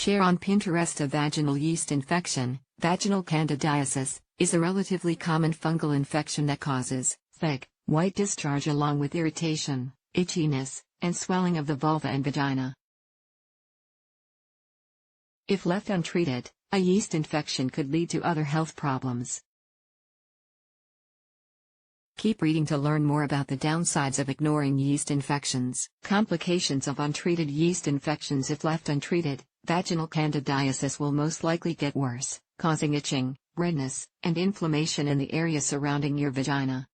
Share on Pinterest. A vaginal yeast infection, vaginal candidiasis, is a relatively common fungal infection that causes thick, white discharge along with irritation, itchiness, and swelling of the vulva and vagina. If left untreated, a yeast infection could lead to other health problems. Keep reading to learn more about the downsides of ignoring yeast infections. Complications of untreated yeast infections. If left untreated, vaginal candidiasis will most likely get worse, causing itching, redness, and inflammation in the area surrounding your vagina.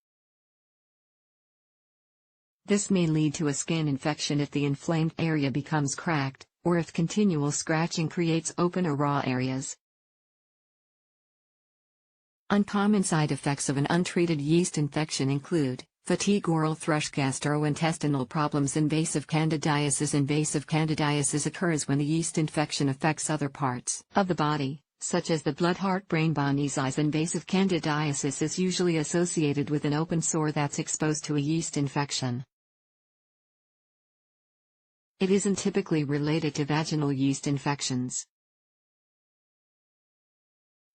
This may lead to a skin infection if the inflamed area becomes cracked, or if continual scratching creates open or raw areas. Uncommon side effects of an untreated yeast infection include fatigue, oral thrush, gastrointestinal problems. Invasive candidiasis. Invasive candidiasis occurs when the yeast infection affects other parts of the body, such as the blood, heart, brain, body's eyes. Invasive candidiasis is usually associated with an open sore that's exposed to a yeast infection. It isn't typically related to vaginal yeast infections.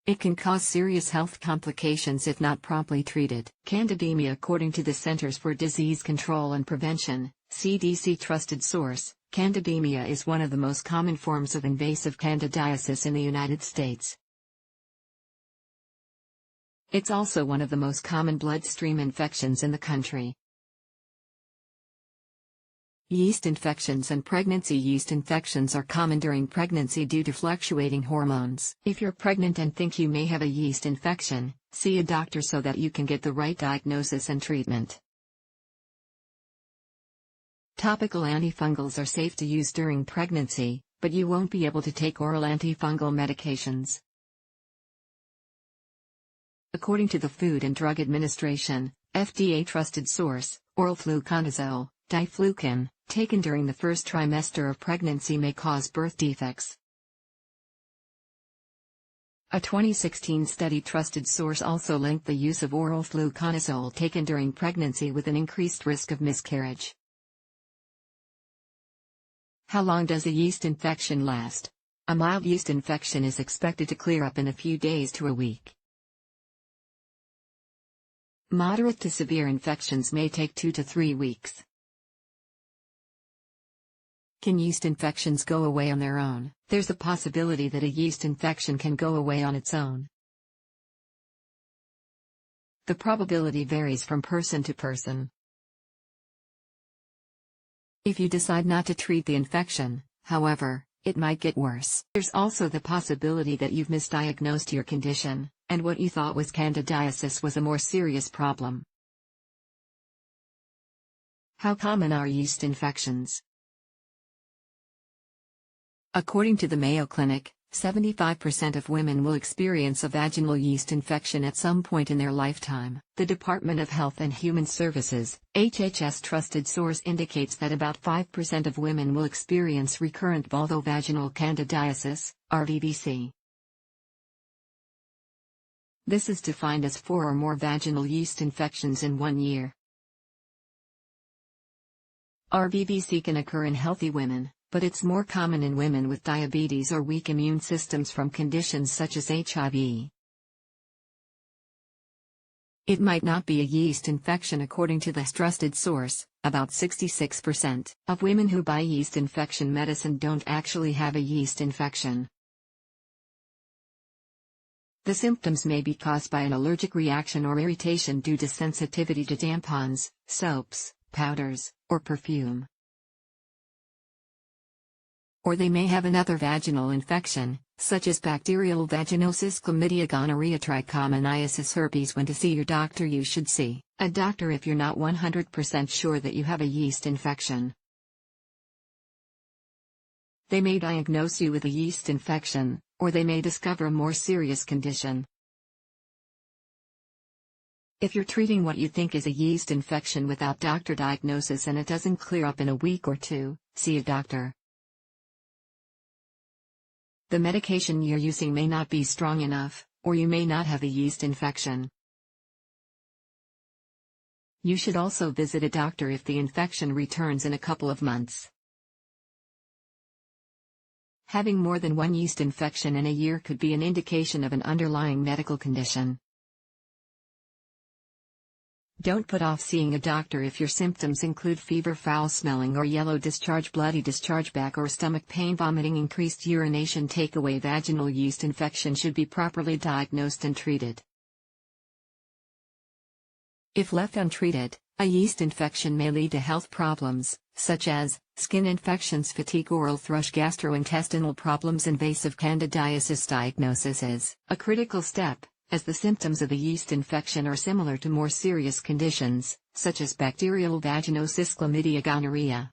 It can cause serious health complications if not promptly treated. Candidemia. According to the Centers for Disease Control and Prevention, CDC trusted source, candidemia is one of the most common forms of invasive candidiasis in the United States. It's also one of the most common bloodstream infections in the country. Yeast infections and pregnancy. Yeast infections are common during pregnancy due to fluctuating hormones. If you're pregnant and think you may have a yeast infection, see a doctor so that you can get the right diagnosis and treatment. Topical antifungals are safe to use during pregnancy, but you won't be able to take oral antifungal medications. According to the Food and Drug Administration, FDA trusted source, oral fluconazole, diflucan, taken during the first trimester of pregnancy may cause birth defects. A 2016 study trusted source also linked the use of oral fluconazole taken during pregnancy with an increased risk of miscarriage. How long does a yeast infection last? A mild yeast infection is expected to clear up in a few days to a week. Moderate to severe infections may take 2 to 3 weeks. Can yeast infections go away on their own? There's a possibility that a yeast infection can go away on its own. The probability varies from person to person. If you decide not to treat the infection, however, it might get worse. There's also the possibility that you've misdiagnosed your condition, and what you thought was candidiasis was a more serious problem. How common are yeast infections? According to the Mayo Clinic, 75% of women will experience a vaginal yeast infection at some point in their lifetime. The Department of Health and Human Services, HHS trusted source indicates that about 5% of women will experience recurrent vulvovaginal candidiasis, RVVC. This is defined as 4 or more vaginal yeast infections in 1 year. RVVC can occur in healthy women, but it's more common in women with diabetes or weak immune systems from conditions such as HIV. It might not be a yeast infection according to this trusted source. About 66% of women who buy yeast infection medicine don't actually have a yeast infection. The symptoms may be caused by an allergic reaction or irritation due to sensitivity to tampons, soaps, powders, or perfume. Or they may have another vaginal infection, such as bacterial vaginosis, chlamydia, gonorrhea, trichomoniasis, herpes. When to see your doctor? You should see a doctor if you're not 100% sure that you have a yeast infection. They may diagnose you with a yeast infection, or they may discover a more serious condition. If you're treating what you think is a yeast infection without doctor diagnosis and it doesn't clear up in a week or 2, see a doctor. The medication you're using may not be strong enough, or you may not have a yeast infection. You should also visit a doctor if the infection returns in a couple of months. Having more than one yeast infection in a year could be an indication of an underlying medical condition. Don't put off seeing a doctor if your symptoms include fever, foul smelling or yellow discharge, bloody discharge, back or stomach pain, vomiting, increased urination. Takeaway: vaginal yeast infection should be properly diagnosed and treated. If left untreated, a yeast infection may lead to health problems, such as skin infections, fatigue, oral thrush, gastrointestinal problems. Invasive candidiasis diagnosis is a critical step, as the symptoms of a yeast infection are similar to more serious conditions, such as bacterial vaginosis, chlamydia, gonorrhea.